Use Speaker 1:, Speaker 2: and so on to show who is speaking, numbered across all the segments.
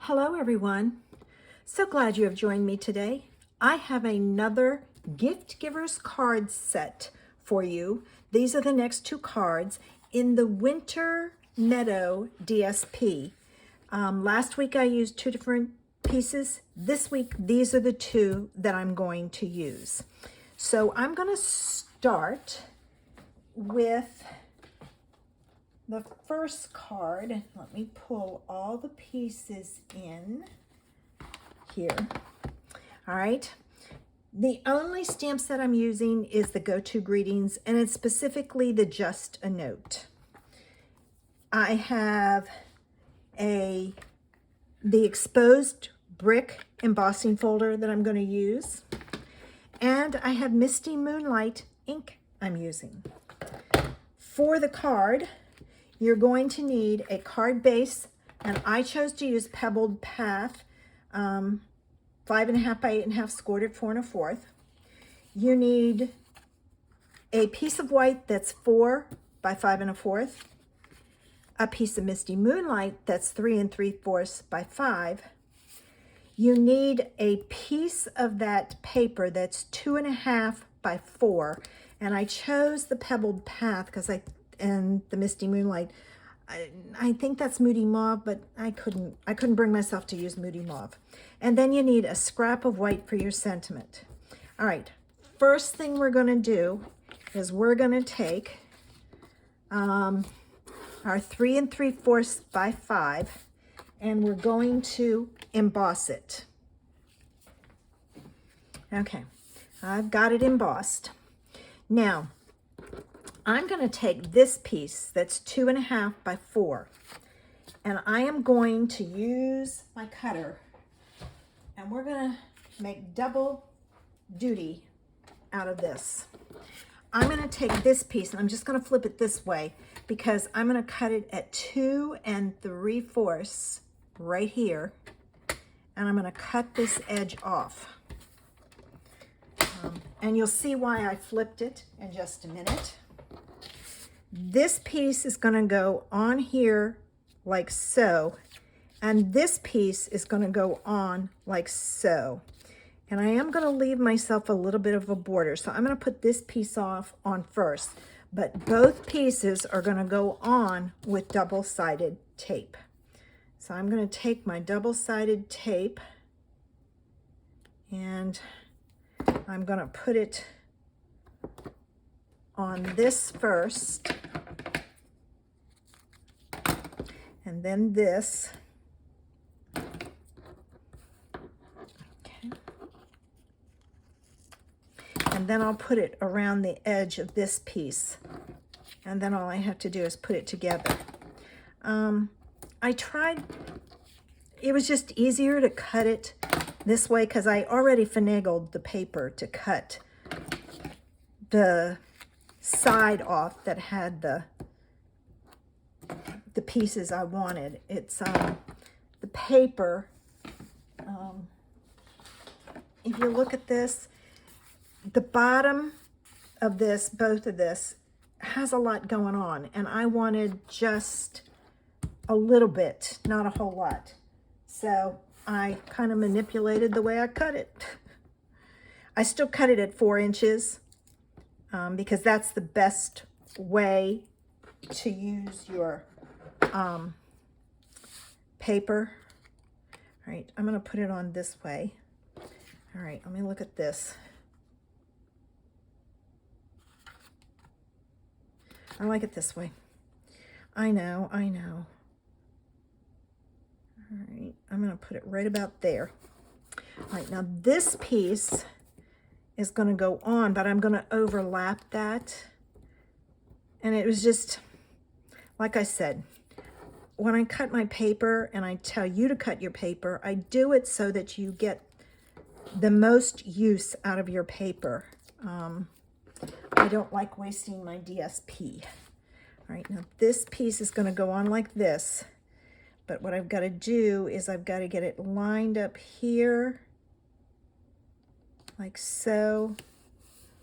Speaker 1: Hello everyone. So glad you have joined me today. I have another gift givers card set for you. These are the next two cards in the Winter Meadow DSP. Last week I used two different pieces. This week these are the two that I'm going to use. So I'm going to start with the first card. Let me pull all the pieces in here. All right. The only stamps that I'm using is the Go-To Greetings, and it's specifically the Just a Note. I have the exposed brick embossing folder that I'm going to use, and I have Misty Moonlight ink I'm using. For the card, you're going to need a card base, and I chose to use Pebbled Path, 5.5 by 8.5 scored at 4 1/4. You need a piece of white that's 4 by 5 1/4, a piece of Misty Moonlight that's 3 3/4 by 5. You need a piece of that paper that's 2.5 by 4, and I chose the Pebbled Path because and the Misty Moonlight. I think that's Moody Mauve, but I couldn't bring myself to use Moody Mauve. And then you need a scrap of white for your sentiment. All right, first thing we're going to do is we're going to take our 3 3/4 by 5, and we're going to emboss it. Okay, I've got it embossed. Now, I'm going to take this piece that's 2.5 by 4, and I am going to use my cutter, and we're going to make double duty out of this. I'm going to take this piece, and I'm just going to flip it this way because I'm going to cut it at 2 3/4 right here, and I'm going to cut this edge off. And you'll see why I flipped it in just a minute. This piece is going to go on here like so, and this piece is going to go on like so. And I am going to leave myself a little bit of a border, so I'm going to put this piece off on first, but both pieces are going to go on with double-sided tape. So I'm going to take my double-sided tape, and I'm going to put it on this first, and then this. Okay. And then I'll put it around the edge of this piece, and then all I have to do is put it together. I tried, it was just easier to cut it this way because I already finagled the paper to cut the side off that had the pieces I wanted. It's the paper. If you look at this, the bottom of this, both of this, has a lot going on, and I wanted just a little bit, not a whole lot. So I kind of manipulated the way I cut it. I still cut it at 4 inches. Because that's the best way to use your paper. All right, I'm going to put it on this way. All right, let me look at this. I like it this way. I know. All right, I'm going to put it right about there. All right, now this piece is going to go on, but I'm going to overlap that. And it was just, like I said, when I cut my paper, and I tell you to cut your paper, I do it so that you get the most use out of your paper. I don't like wasting my DSP. All right, now this piece is going to go on like this, but what I've got to do is I've got to get it lined up here, like so.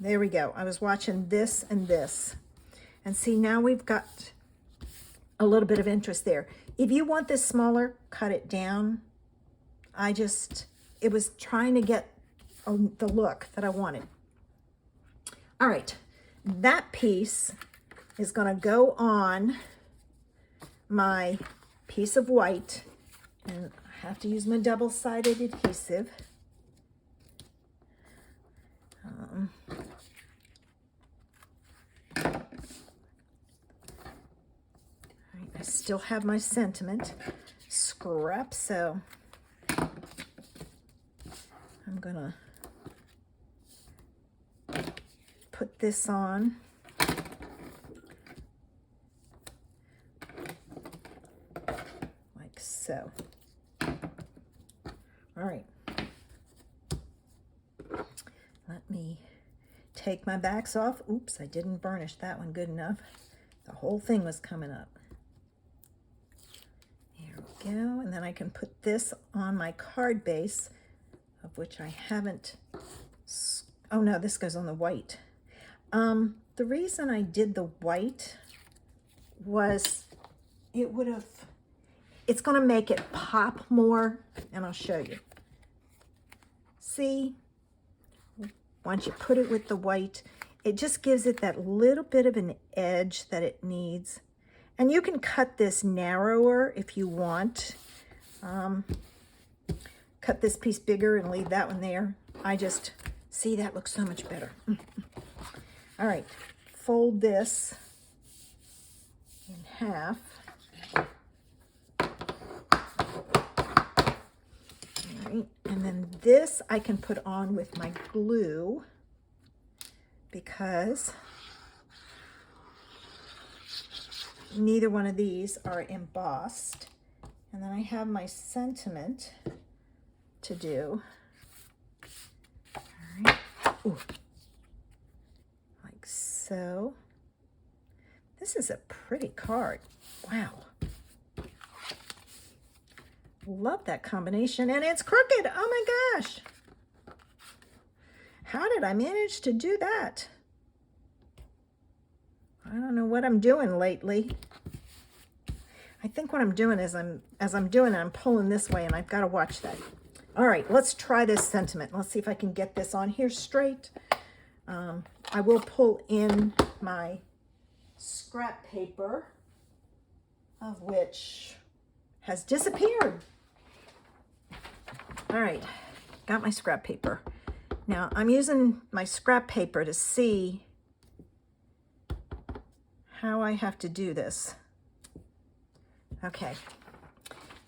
Speaker 1: There we go. I was watching this and this. And see, now we've got a little bit of interest there. If you want this smaller, cut it down. it was trying to get the look that I wanted. All right, that piece is gonna go on my piece of white, and I have to use my double-sided adhesive. I still have my sentiment scrap, so I'm gonna put this on. Like so. All right. Let me take my backs off. Oops, I didn't burnish that one good enough. The whole thing was coming up. There we go. And then I can put this on my card base, of which I haven't. Oh no, this goes on the white. The reason I did the white was it's going to make it pop more, and I'll show you. See, once you put it with the white, it just gives it that little bit of an edge that it needs. And you can cut this narrower if you want. Cut this piece bigger and leave that one there. See, that looks so much better. All right, fold this in half. All right, and then this I can put on with my glue because neither one of these are embossed. And then I have my sentiment to do. All right. Ooh. Like so. This is a pretty card. Wow. Love that combination, and it's crooked. Oh my gosh. How did I manage to do that? I don't know what I'm doing lately. I think what I'm doing is as I'm doing it, I'm pulling this way, and I've got to watch that. All right, let's try this sentiment. Let's see if I can get this on here straight. I will pull in my scrap paper, of which has disappeared. All right, got my scrap paper. Now I'm using my scrap paper to see how I have to do this. Okay,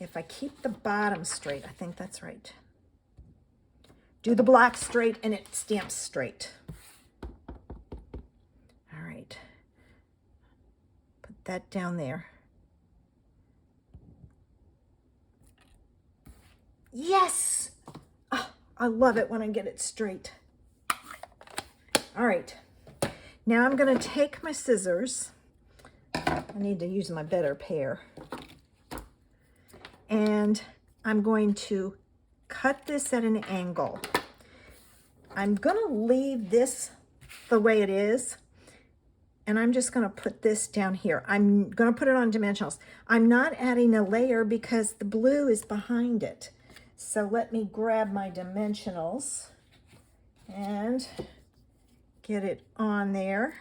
Speaker 1: if I keep the bottom straight, I think that's right. Do the black straight and it stamps straight. All right, put that down there. Yes! Oh, I love it when I get it straight. All right, now I'm gonna take my scissors. I need to use my better pair. And I'm going to cut this at an angle. I'm gonna leave this the way it is, and I'm just gonna put this down here. I'm gonna put it on dimensionals. I'm not adding a layer because the blue is behind it. So let me grab my dimensionals and get it on there.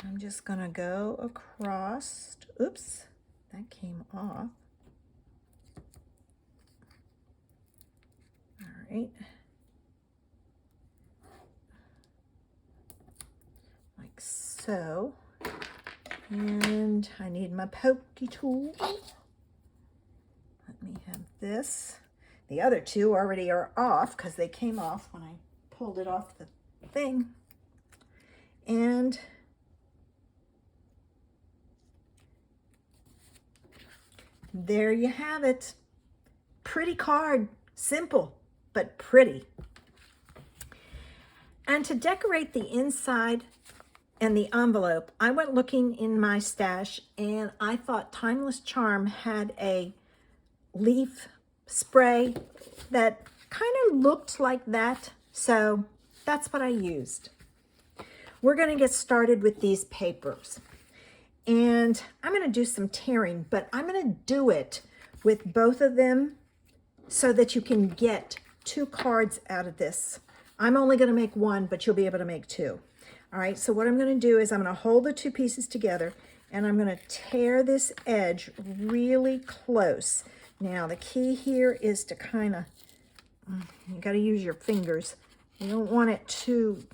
Speaker 1: I'm just gonna go across. Oops, that came off. All right. Like so. And I need my pokey tool. Let me have this. The other two already are off because they came off when I pulled it off the thing. And there you have it. Pretty card. Simple, but pretty. And to decorate the inside and the envelope, I went looking in my stash, and I thought Timeless Charm had a leaf spray that kind of looked like that. So that's what I used. We're going to get started with these papers. And I'm going to do some tearing, but I'm going to do it with both of them so that you can get 2 cards out of this. I'm only going to make 1, but you'll be able to make 2. All right, so what I'm going to do is I'm going to hold the 2 pieces together, and I'm going to tear this edge really close. Now, the key here is to kind of, you got to use your fingers. You don't want it too,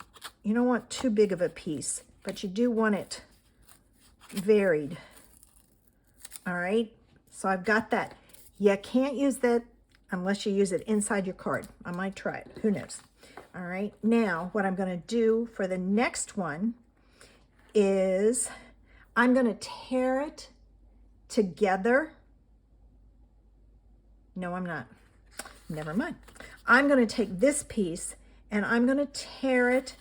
Speaker 1: you don't want too big of a piece, but you do want it varied. All right, so I've got that. You can't use that unless you use it inside your card. I might try it, who knows. All right, now what I'm going to do for the next one is I'm going to tear it together. No, I'm not. Never mind. I'm going to take this piece and I'm going to tear it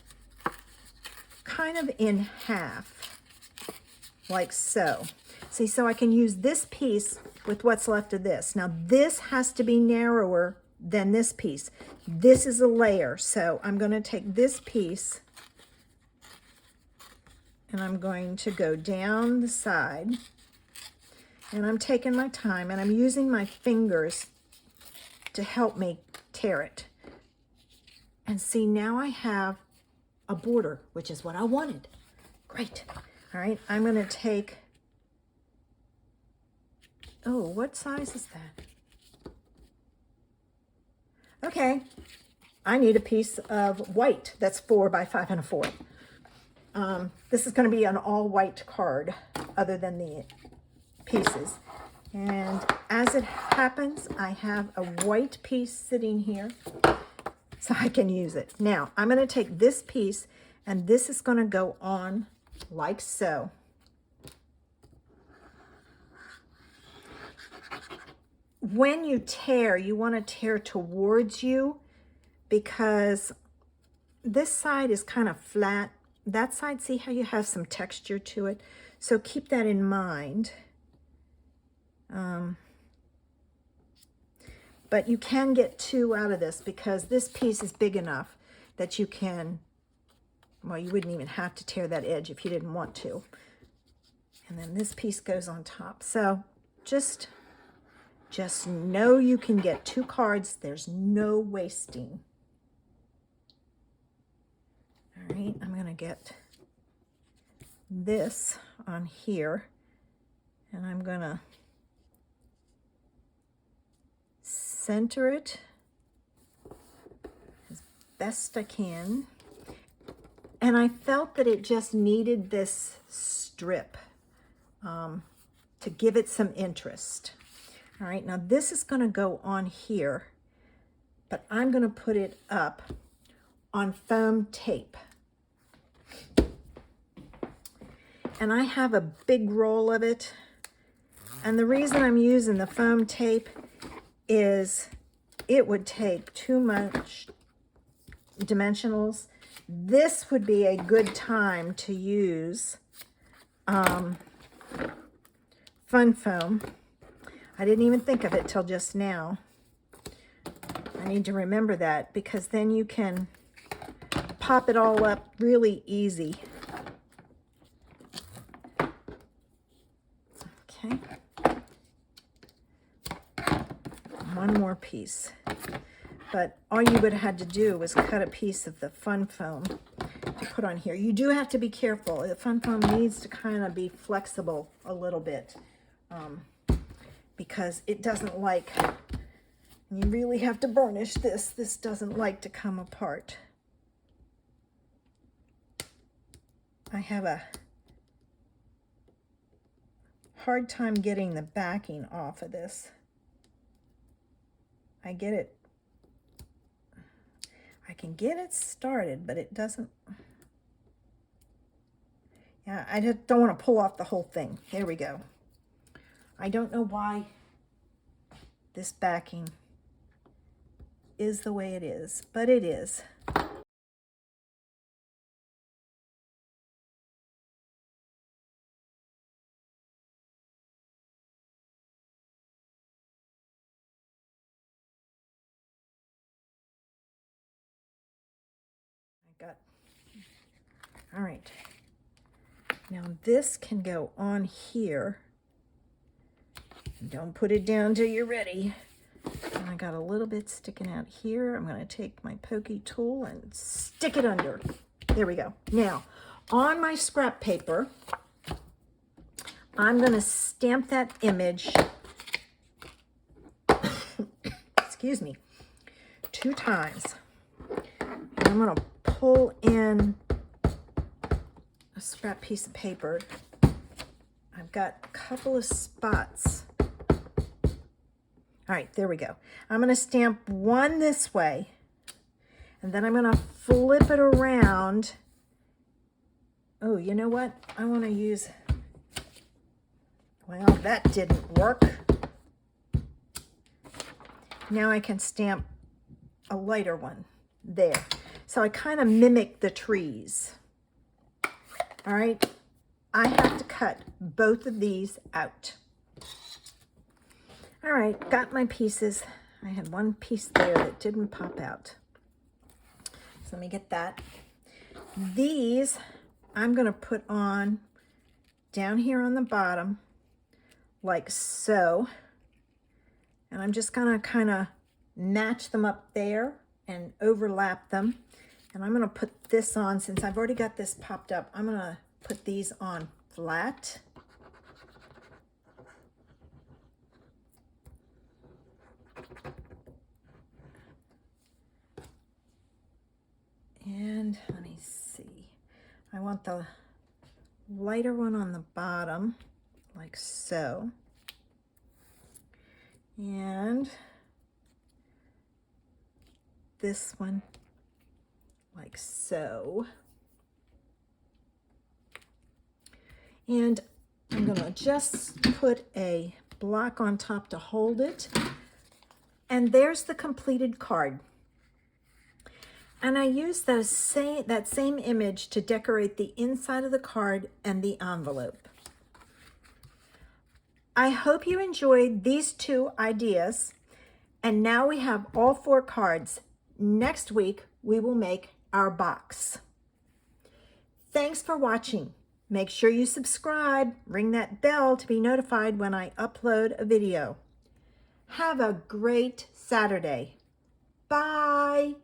Speaker 1: kind of in half, like so. See, so I can use this piece with what's left of this. Now, this has to be narrower than this piece. This is a layer, so I'm going to take this piece and I'm going to go down the side, and I'm taking my time and I'm using my fingers to help me tear it. And see, now I have a border, which is what I wanted. Great. All right, I'm going to take, oh, what size is that? Okay, I need a piece of white that's 4 by 5 1/4. This is going to be an all white card other than the pieces. And as it happens, I have a white piece sitting here, so I can use it. Now, I'm going to take this piece, and this is going to go on like so. When you tear, you want to tear towards you, because this side is kind of flat. That side, see how you have some texture to it? So keep that in mind. But you can get 2 out of this because this piece is big enough that you can, well, you wouldn't even have to tear that edge if you didn't want to. And then this piece goes on top. So just know you can get 2 cards. There's no wasting. All right, I'm going to get this on here, and I'm going to center it as best I can. And I felt that it just needed this strip to give it some interest. All right, now this is going to go on here, but I'm going to put it up on foam tape. And I have a big roll of it. And the reason I'm using the foam tape is it would take too much dimensionals. This would be a good time to use fun foam. I didn't even think of it till just now. I need to remember that, because then you can pop it all up really easy. Okay. One more piece. But all you would have had to do was cut a piece of the fun foam to put on here. You do have to be careful. The fun foam needs to kind of be flexible a little bit, because it doesn't like, you really have to burnish this. This doesn't like to come apart. I have a hard time getting the backing off of this. I get it. I can get it started, but it doesn't. Yeah, I just don't want to pull off the whole thing. There we go. I don't know why this backing is the way it is, but it is. All right, now this can go on here. Don't put it down till you're ready. And I got a little bit sticking out here. I'm going to take my pokey tool and stick it under. There we go. Now, on my scrap paper, I'm going to stamp that image, excuse me, 2 times. And I'm going to pull in a scrap piece of paper. I've got a couple of spots. All right, there we go. I'm going to stamp one this way, and then I'm going to flip it around. Oh, you know what? I want to use, well, that didn't work. Now I can stamp a lighter one there. So I kind of mimic the trees. All right, I have to cut both of these out. All right, got my pieces. I had one piece there that didn't pop out. So let me get that. These I'm going to put on down here on the bottom like so. And I'm just going to kind of match them up there and overlap them. And I'm going to put this on, since I've already got this popped up, I'm going to put these on flat. And let me see, I want the lighter one on the bottom, like so. And this one, like so. And I'm gonna just put a block on top to hold it. And there's the completed card. And I used that same image to decorate the inside of the card and the envelope. I hope you enjoyed these 2 ideas. And now we have all 4 cards. Next week, we will make our box. Thanks for watching. Make sure you subscribe, ring that bell to be notified when I upload a video. Have a great Saturday. Bye.